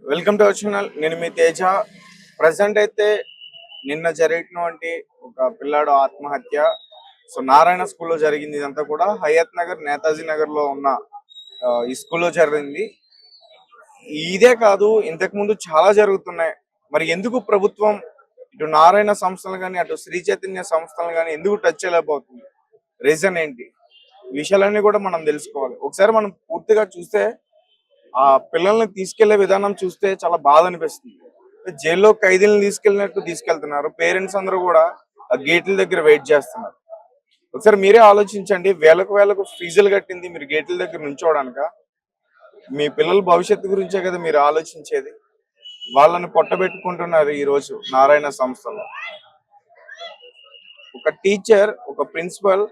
Welcome to our channel. నేను మీ Teja. Present అయితే నిన్న జరిగినటువంటి ఒక పిల్లాడు ఆత్మహత్య నారాయణ స్కూల్లో జరిగింది. ఇదంతా కూడా హయత్ నగర్, నేతాజీ నగర్ లో ఉన్న ఈ స్కూల్లో జరిగింది. ఇదే కాదు, ఇంతకు ముందు చాలా జరుగుతున్నాయి. మరి ఎందుకు ప్రభుత్వం ఇటు నారాయణ సంస్థలు కానీ అటు శ్రీ చైతన్య సంస్థలు కానీ ఎందుకు టచ్ చేయలేకపోతుంది? రీజన్ ఏంటి? ఈ విషయాలన్నీ కూడా మనం తెలుసుకోవాలి. ఒకసారి మనం పూర్తిగా చూస్తే ఆ పిల్లల్ని తీసుకెళ్లే విధానం చూస్తే చాలా బాధ అనిపిస్తుంది. జైల్లో ఖైదీలను తీసుకెళ్ళినట్టు తీసుకెళ్తున్నారు. పేరెంట్స్ అందరూ కూడా ఆ గేట్ల దగ్గర వెయిట్ చేస్తున్నారు. ఒకసారి మీరే ఆలోచించండి. వేలకు ఫీజులు కట్టింది మీరు గేట్ల దగ్గర నుంచోడానిక? మీ పిల్లల భవిష్యత్తు గురించే కదా మీరు ఆలోచించేది. వాళ్ళని పొట్టబెట్టుకుంటున్నారు ఈ రోజు నారాయణ సంస్థలో. ఒక టీచర్, ఒక ప్రిన్సిపల్,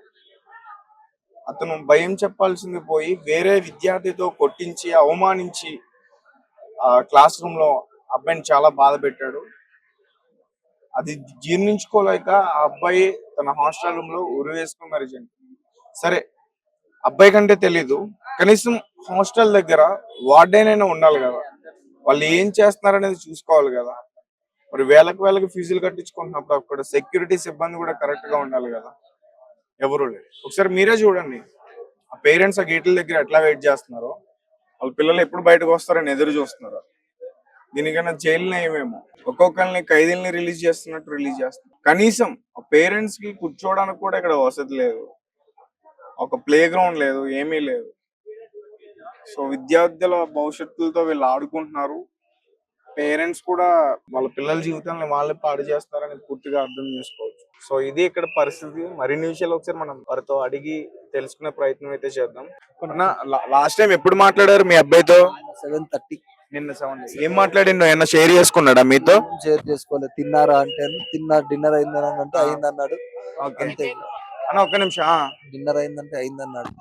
అతను భయం చెప్పాల్సింది పోయి వేరే విద్యార్థితో కొట్టించి అవమానించి ఆ క్లాస్ రూమ్ లో అబ్బాయిని చాలా బాధ పెట్టాడు. అది జీర్ణించుకోలేక ఆ అబ్బాయి తన హాస్టల్ రూమ్ లో ఉరి వేసుకుని మరి సరే, అబ్బాయి కంటే తెలీదు, కనీసం హాస్టల్ దగ్గర వార్డెన్ అయినా ఉండాలి కదా. వాళ్ళు ఏం చేస్తున్నారనేది చూసుకోవాలి కదా. మరి వేలకు ఫీజులు కట్టించుకుంటున్నప్పుడు అక్కడ సెక్యూరిటీ సిబ్బంది కూడా కరెక్ట్ గా ఉండాలి కదా. ఎవరు లేదు. ఒకసారి మీరే చూడండి, ఆ పేరెంట్స్ ఆ గేట్ల దగ్గర ఎట్లా వెయిట్ చేస్తున్నారో, వాళ్ళ పిల్లలు ఎప్పుడు బయటకు వస్తారని ఎదురు చూస్తున్నారు. దీనికన్నా జైలునే ఏమేమో ఒక్కొక్కరిని ఖైదీల్ని రిలీజ్ చేస్తున్నట్టు రిలీజ్ చేస్తున్నారు. కనీసం ఆ పేరెంట్స్ కి కూర్చోవడానికి కూడా ఇక్కడ వసతి లేదు, ఒక ప్లే గ్రౌండ్ లేదు, ఏమీ లేదు. సో విద్యార్థుల భవిష్యత్తులతో వీళ్ళు ఆడుకుంటున్నారు. పేరెంట్స్ కూడా వాళ్ళ పిల్లల జీవితాన్ని వాళ్ళే పాడు చేస్తారని పూర్తిగా అర్థం చేసుకోవచ్చు. సో ఇది ఇక్కడ పరిస్థితి. మరిన్ని విషయాలు ఒకసారి మనం వారితో అడిగి తెలుసుకునే ప్రయత్నం అయితే చేద్దాం. లాస్ట్ టైం ఎప్పుడు మాట్లాడారు మీ అబ్బాయితో? 7:30. నిన్న 7. ఏం మాట్లాడిండు? ఏమన్నా షేర్ చేసుకున్నాడా మీతో? షేర్ చేసుకోలేదు. తిన్నారా అంటే డిన్నర్ అయిందని అంటే అయిందన్నాడు. అంతే. అన్న ఒక్క నిమిషం. డిన్నర్ అయిందంటే అయిందన్నాడు.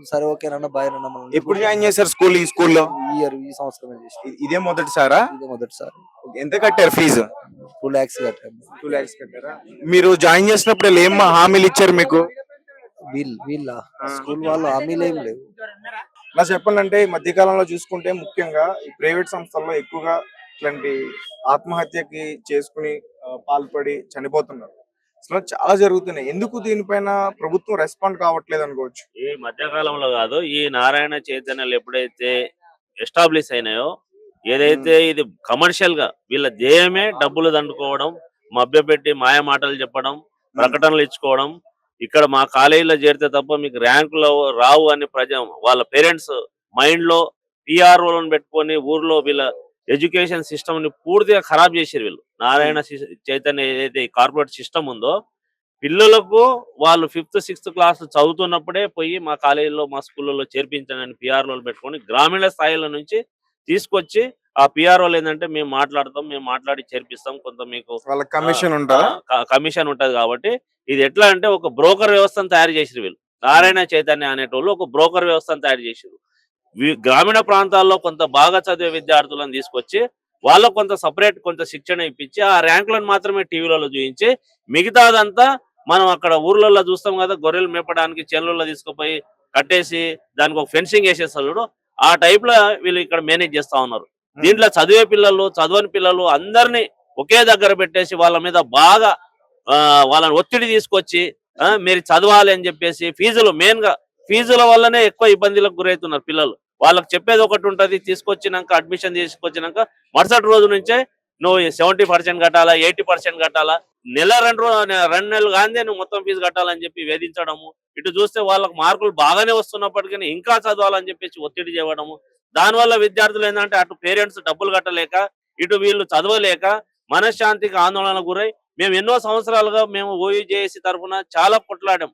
సరే ఓకేనన్నా, బాయ్ అన్న. ఎప్పుడు జాయిన్ చేశారు స్కూల్? ఈ స్కూల్లో ఈ సంవత్సరం చేసి. ఇదే మొదటిసారా? ఇదే మొదటిసారి. ఎంత కట్టారు ఫీజు? 2 lakhs కట్టాను. 2 lakhs కట్టారా? మీరు జాయిన్ చేసినప్పుడు ఏం హామీలు ఇచ్చారు మీకు? వీళ్ళ స్కూల్ వాళ్ళు హామీలు ఏం లేవు. ఇలా చెప్పాలంటే ఈ మధ్యకాలంలో చూసుకుంటే ముఖ్యంగా ఈ ప్రైవేట్ సంస్థల్లో ఎక్కువగా ఇట్లాంటి ఆత్మహత్యకి చేసుకుని పాల్పడి చనిపోతున్నారు. అసలు చాలా జరుగుతున్నాయి. ఎందుకు దీనిపైన ప్రభుత్వం రెస్పాండ్ కావట్లేదు అనుకోవచ్చు? ఈ మధ్యకాలంలో కాదు, ఈ నారాయణ చైతన్యాలు ఎప్పుడైతే ఎస్టాబ్లిష్ అయినాయో, ఏదైతే ఇది కమర్షియల్ గా వీళ్ళ ధ్యేయమే డబ్బులు దండుకోవడం, మభ్యపెట్టి మాయ మాటలు చెప్పడం, ప్రకటనలు ఇచ్చుకోవడం, ఇక్కడ మా కాలేజీలో చేరితే తప్ప మీకు ర్యాంకులు రావు అని వాళ్ళ పేరెంట్స్ మైండ్ లో పిఆర్ఓలను పెట్టుకొని ఊర్లో వీళ్ళ ఎడ్యుకేషన్ సిస్టమ్ ని పూర్తిగా ఖరాబ్ చేసారు వీళ్ళు. నారాయణ చైతన్య ఏదైతే కార్పొరేట్ సిస్టమ్ ఉందో, పిల్లలకు వాళ్ళు 5th 6th క్లాస్ చదువుతున్నప్పుడే పోయి మా కాలేజీలో మా స్కూళ్ళలో చేర్పించండి పిఆర్ఓలు పెట్టుకొని గ్రామీణ స్థాయిల నుంచి తీసుకొచ్చి ఆ పిఆర్ఓలు ఏంటంటే మేము మాట్లాడి చేర్పిస్తాం, కొంత మీకు కమిషన్ ఉంటది కాబట్టి ఇది ఎట్లా అంటే ఒక బ్రోకర్ వ్యవస్థను తయారు చేసిరు వీళ్ళు. నారాయణ చైతన్య అనేటోళ్ళు ఒక బ్రోకర్ వ్యవస్థను తయారు చేసిరు. గ్రామీణ ప్రాంతాల్లో కొంత బాగా చదివే విద్యార్థులను తీసుకొచ్చి వాళ్ళకు కొంత సపరేట్ కొంత శిక్షణ ఇప్పించి ఆ ర్యాంకులను మాత్రమే టీవీలలో చూపించి మిగతాదంతా మనం అక్కడ ఊర్లలో చూస్తాం కదా, గొర్రెలు మేపడానికి చేనులలో తీసుకుపోయి కట్టేసి దానికి ఒక ఫెన్సింగ్ వేసేస్తాడు. ఆ టైప్ లో వీళ్ళు ఇక్కడ మేనేజ్ చేస్తా ఉన్నారు. దీంట్లో చదివే పిల్లలు, చదవని పిల్లలు అందరినీ ఒకే దగ్గర పెట్టేసి వాళ్ళ మీద బాగా వాళ్ళని ఒత్తిడి తీసుకొచ్చి మీరు చదవాలి అని చెప్పేసి ఫీజుల వల్లనే ఎక్కువ ఇబ్బందులకు గురవుతున్నారు పిల్లలు. వాళ్ళకి చెప్పేది ఒకటి ఉంటది, తీసుకొచ్చినాక అడ్మిషన్ తీసుకొచ్చినాక మరుసటి రోజు నుంచే నువ్వు 70% కట్టాలా, 80% కట్టాలా, నెల 2 నెలలు కాందే నువ్వు మొత్తం ఫీజు కట్టాలని చెప్పి వేధించడము. ఇటు చూస్తే వాళ్ళకి మార్కులు బాగానే వస్తున్నప్పటికీ ఇంకా చదవాలని చెప్పేసి ఒత్తిడి చేయడము. దానివల్ల విద్యార్థులు ఏంటంటే అటు పేరెంట్స్ డబ్బులు కట్టలేక, ఇటు వీళ్ళు చదవలేక మనశ్శాంతికి ఆందోళన గురై మేము ఎన్నో సంవత్సరాలుగా మేము ఓయూజేఏసీ తరఫున చాలా కొట్లాడాం.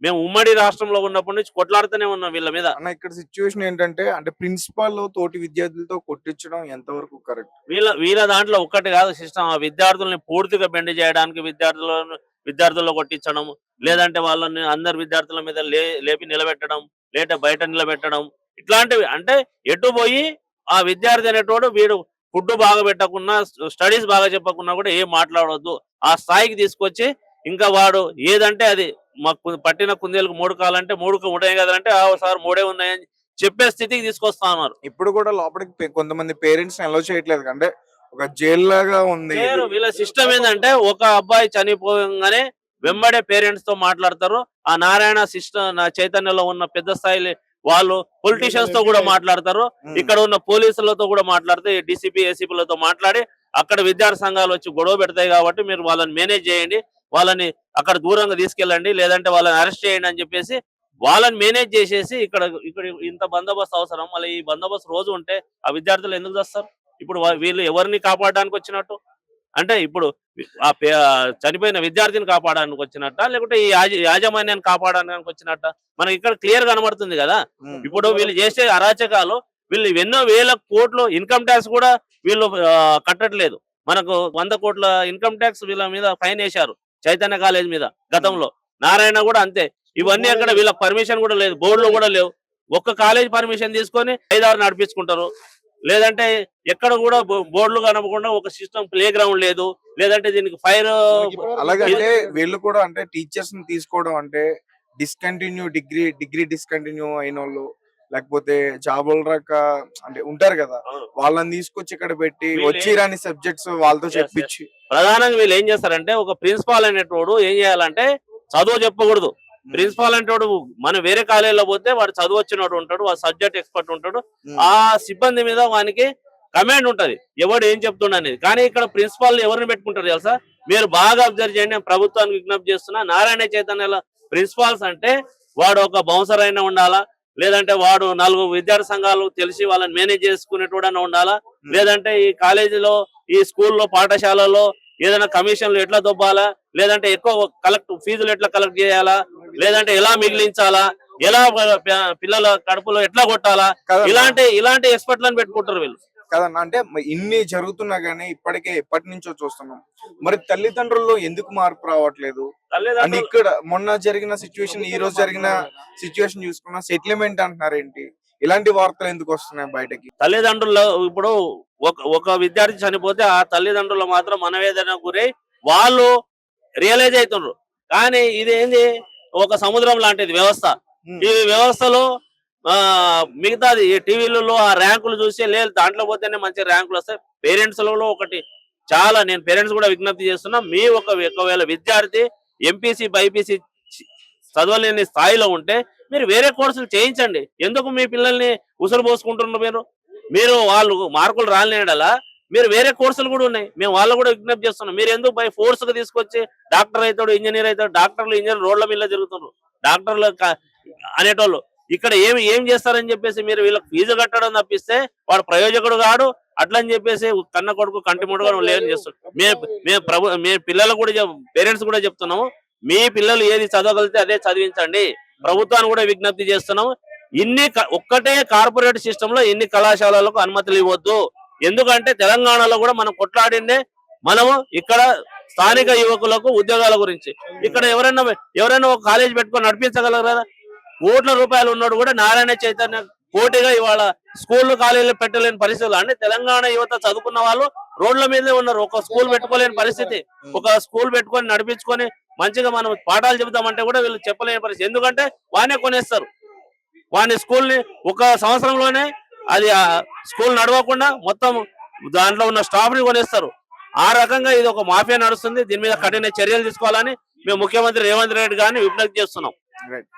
మేము ఉమ్మడి రాష్ట్రంలో ఉన్నప్పటి నుంచి కొట్లాడుతూనే ఉన్నాం వీళ్ళ మీద. ఇక్కడ సిచ్యువేషన్ ఏంటంటే, అంటే ప్రిన్సిపాల్ తోటి విద్యార్థులతో కొట్టించడం ఎంతవరకు కరెక్ట్? వీళ్ళ దాంట్లో ఒక్కటి కాదు సిస్టమ్, ఆ విద్యార్థుల్ని పూర్తిగా బెండ్ చేయడానికి విద్యార్థుల్లో కొట్టించడం, లేదంటే వాళ్ళని అందరు విద్యార్థుల మీద లేపి నిలబెట్టడం, లేదా బయట నిలబెట్టడం, ఇట్లాంటివి. అంటే ఎటు పోయి ఆ విద్యార్థి అనేటోడు వీడు ఫుడ్ బాగా పెట్టకున్నా, స్టడీస్ బాగా చెప్పకున్నా కూడా ఏం మాట్లాడవద్దు ఆ స్థాయికి తీసుకొచ్చి, ఇంకా వాడు ఏదంటే అది మాకు పట్టిన కుందేలకు 3 కాలంటే 3 ఉంటాయి కదంటే సార్ 3 ఉన్నాయని చెప్పే స్థితికి తీసుకొస్తా ఉన్నారు. ఇప్పుడు కూడా లోపలికి కొంతమంది పేరెంట్స్ అలౌ చేయట్లేదు, అంటే ఒక జైలు లాగా ఉంది ఇది. లేరు, వీళ్ళ సిస్టమ్ ఏంటంటే ఒక అబ్బాయి చనిపోగానే వెంబడే పేరెంట్స్ తో మాట్లాడతారు. ఆ నారాయణ సిస్టమ్ చైతన్యలో ఉన్న పెద్ద స్థాయి వాళ్ళు పొలిటీషియన్స్ తో కూడా మాట్లాడతారు. ఇక్కడ ఉన్న పోలీసులతో కూడా మాట్లాడితే డీసీపీ ఏసీపీలతో మాట్లాడి అక్కడ విద్యార్థి సంఘాలు వచ్చి గొడవ పెడతాయి కాబట్టి మీరు వాళ్ళని మేనేజ్ చేయండి, వాళ్ళని అక్కడ దూరంగా తీసుకెళ్ళండి, లేదంటే వాళ్ళని అరెస్ట్ చేయండి అని చెప్పేసి వాళ్ళని మేనేజ్ చేసేసి ఇక్కడ ఇక్కడ ఇంత బందోబస్తు అవసరం. మళ్ళీ ఈ బందోబస్తు రోజు ఉంటే ఆ విద్యార్థులు ఎందుకు చేస్తారు? ఇప్పుడు వీళ్ళు ఎవరిని కాపాడడానికి వచ్చినట్టు? అంటే ఇప్పుడు చనిపోయిన విద్యార్థిని కాపాడడానికి వచ్చినట్ట, లేకుంటే ఈ యాజమాన్యాన్ని కాపాడడానికి వచ్చినట్ట? మనకి ఇక్కడ క్లియర్ కనబడుతుంది కదా. ఇప్పుడు వీళ్ళు చేసే అరాచకాలు, వీళ్ళు ఎన్నో వేల కోట్లు ఇన్కమ్ ట్యాక్స్ కూడా వీళ్ళు కట్టట్లేదు. మనకు 100 కోట్ల ఇన్కమ్ ట్యాక్స్ వీళ్ళ మీద ఫైన్ వేశారు చైతన్య కాలేజ్ మీద గతంలో. నారాయణ కూడా అంతే. ఇవన్నీ అక్కడ వీళ్ళకి పర్మిషన్ కూడా లేదు, బోర్డులు కూడా లేవు. ఒక్క కాలేజ్ పర్మిషన్ తీసుకొని 5-6 నడిపించుకుంటారు. లేదంటే ఎక్కడ కూడా బోర్డులు కనపడకుండా ఒక సిస్టమ్ ప్లే గ్రౌండ్ లేదు, లేదంటే దీనికి ఫైర్. అలాగంటే వీళ్ళు కూడా అంటే టీచర్స్ ని తీసుకోవడం అంటే డిస్కంటిన్యూ డిగ్రీ డిస్కంటిన్యూ అయిన వాళ్ళు, లేకపోతే జాబులు రాక అంటే ఉంటారు కదా, వాళ్ళని తీసుకొచ్చి ఇక్కడ పెట్టి వచ్చి రాని సబ్జెక్ట్స్ వాళ్ళతో చెప్పించి. ప్రధానంగా వీళ్ళు ఏం చేస్తారంటే, ఒక ప్రిన్సిపాల్ అనేటోడు ఏం చేయాలంటే చదువు చెప్పకూడదు. ప్రిన్సిపాల్ అంటాడు, మనం వేరే కాలేజీలో పోతే వాడు చదువు వచ్చినట్టు ఉంటాడు, వాడు సబ్జెక్ట్ ఎక్స్పర్ట్ ఉంటాడు, ఆ సిబ్బంది మీద వానికి కమాండ్ ఉంటది ఎవడు ఏం చెప్తుండ అనేది. కానీ ఇక్కడ ప్రిన్సిపాల్ ఎవరిని పెట్టుకుంటారు తెలుసా? మీరు బాగా అబ్జర్వ్ చేయండి, నేను ప్రభుత్వానికి విజ్ఞప్తి చేస్తున్నా. నారాయణ చైతన్యాల ప్రిన్సిపాల్స్ అంటే వాడు ఒక బౌన్సర్ అయినా ఉండాలా, లేదంటే వాడు 4 విద్యార్థి సంఘాలు తెలిసి వాళ్ళని మేనేజ్ చేసుకునేటోడన్నా ఉండాలా, లేదంటే ఈ కాలేజీలో ఈ స్కూల్లో పాఠశాలలో ఏదైనా కమిషన్లు ఎట్లా దొబ్బాలా, లేదంటే ఎక్కువ ఫీజులు ఎట్లా కలెక్ట్ చేయాలా, లేదంటే ఎలా మిగిలించాలా, ఎలా పిల్లల కడుపులో ఎట్లా కొట్టాలా, ఇలాంటి ఎక్స్పర్ట్లను పెట్టుకుంటారు వీళ్ళు కదన్నా. అంటే ఇన్ని జరుగుతున్నా గానీ ఎప్పటి నుంచో చూస్తున్నాం. మరి తల్లిదండ్రుల్లో ఎందుకు మార్పు రావట్లేదు? అండ్ ఇక్కడ మొన్న జరిగిన సిచ్యువేషన్, ఈ రోజు జరిగిన సిచ్యువేషన్ చూసుకున్నా సెటిల్మెంట్ అంటున్నారు ఏంటి? ఇలాంటి వార్తలు ఎందుకు వస్తున్నాయి బయటకి? తల్లిదండ్రులు ఇప్పుడు ఒక విద్యార్థి చనిపోతే ఆ తల్లిదండ్రులు మాత్రం మనవేదన గురై వాళ్ళు రియలైజ్ అవుతున్నారు. కానీ ఇదేంది, ఒక సముద్రం లాంటిది వ్యవస్థ. ఈ వ్యవస్థలో మిగతాది టీవీలలో ఆ ర్యాంకులు చూసి లేదు దాంట్లో పోతేనే మంచి ర్యాంకులు వస్తాయి. పేరెంట్స్ లలో ఒకటి చాలా, నేను పేరెంట్స్ కూడా విజ్ఞప్తి చేస్తున్నా, మీ ఒకవేళ విద్యార్థి ఎంపీసీ బైపీసీ చదవలేని స్థాయిలో ఉంటే మీరు వేరే కోర్సులు చేయించండి. ఎందుకు మీ పిల్లల్ని ఉసురు పోసుకుంటున్నారు? మీరు వాళ్ళు మార్కులు రాలేడలా మీరు వేరే కోర్సులు కూడా ఉన్నాయి, మేము వాళ్ళు కూడా విజ్ఞప్తి చేస్తున్నాం. మీరు ఎందుకు బై ఫోర్స్ గా తీసుకొచ్చి డాక్టర్ అవుతాడు, ఇంజనీర్ అవుతాడు, డాక్టర్లు ఇంజనీర్ రోడ్ల మీద తిరుగుతున్నారు. డాక్టర్లు అనేటోళ్ళు ఇక్కడ ఏం చేస్తారని చెప్పేసి మీరు వీళ్ళకి ఫీజు కట్టడం తప్పిస్తే వాడు ప్రయోజకుడు కాడు. అట్లని చెప్పేసి కన్న కొడుకు కంటి ముడుగా లేదని చేస్తాడు. మేము పిల్లలకు కూడా పేరెంట్స్ కూడా చెప్తున్నాము, మీ పిల్లలు ఏది చదవగలిగితే అదే చదివించండి. ప్రభుత్వాన్ని కూడా విజ్ఞప్తి చేస్తున్నాము. ఒక్కటే కార్పొరేట్ సిస్టమ్ లో ఇన్ని కళాశాలలకు అనుమతులు ఇవ్వద్దు. ఎందుకంటే తెలంగాణలో కూడా మనం కొట్లాడిందే మనము ఇక్కడ స్థానిక యువకులకు ఉద్యోగాల గురించి. ఇక్కడ ఎవరైనా ఒక కాలేజ్ పెట్టుకొని నడిపించగలరా? కోట్ల రూపాయలు ఉన్నాడు కూడా నారాయణ చైతన్య పోటీగా ఇవాళ స్కూల్ కాలేజీలు పెట్టలేని పరిస్థితులు. అంటే తెలంగాణ యువత చదువుకున్న వాళ్ళు రోడ్ల మీదే ఉన్నారు. ఒక స్కూల్ పెట్టుకోలేని పరిస్థితి. ఒక స్కూల్ పెట్టుకొని నడిపించుకొని మంచిగా మనం పాఠాలు చెబుతామంటే కూడా వీళ్ళు చెప్పలేని పరిస్థితి. ఎందుకంటే వానే కొనేస్తారు. వాని స్కూల్ ని ఒక సంవత్సరంలోనే అది స్కూల్ నడవకుండా మొత్తం దాంట్లో ఉన్న స్టాఫ్ ని కొనేస్తారు. ఆ రకంగా ఇది ఒక మాఫియా నడుస్తుంది. దీని మీద కఠిన చర్యలు తీసుకోవాలని మేము ముఖ్యమంత్రి రేవంత్ రెడ్డి గారిని విజ్ఞప్తి చేస్తున్నాం.